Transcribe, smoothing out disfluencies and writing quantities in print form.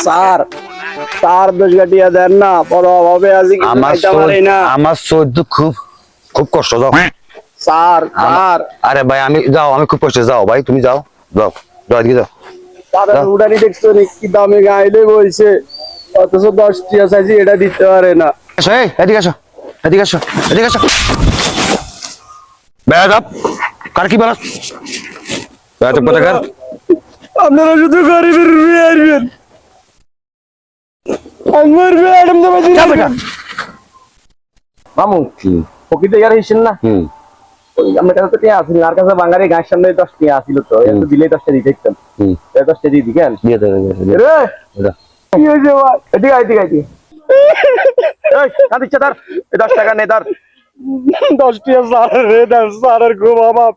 Sir sir 10 গাটিয়া দেন না, বড় অভাবে আছি, আমার চোদ্দ খুব খুব কষ্ট, যাও স্যার। স্যার আরে ভাই আমি যাও, আমি খুব কষ্ট, যাও ভাই তুমি যাও যাও যাও এদিকে যাও। তাদের উড়ানি দেখছো কি দামে গাইলে বলছে, অথচ 10 টিয়া চাইছি, এটা দিতে পারে না। আসো, এই এদিকে আসো, এদিকে আসো, এদিকে আসো। বেয়াদব, কার কি বলাস? বেয়াদব কোথাকার? আপনারা শুধু গরিবের রুমে আসবেন, আমার ম্যাডাম দেবে যা বেটা। মামু প্রকৃতি ইয়ার হিসেন না, ওই আমার কাছে তো টিয়া আসিল, আর কাছে বাঙালি গায়ের সামনে 10 টিয়া আসিল, তো এত দিলে 10টা দিতে দিতাম, 10টা দিয়ে দিকেন দিয়ে দে রে। কি হয়েছে ভাই? এদিকে এদিকে এদিকে, এই কাঁদিচ্ছে, ধর এই 10 টাকা নে, ধর 10 টিয়া স্যার রে, স্যারের খুব অভাব।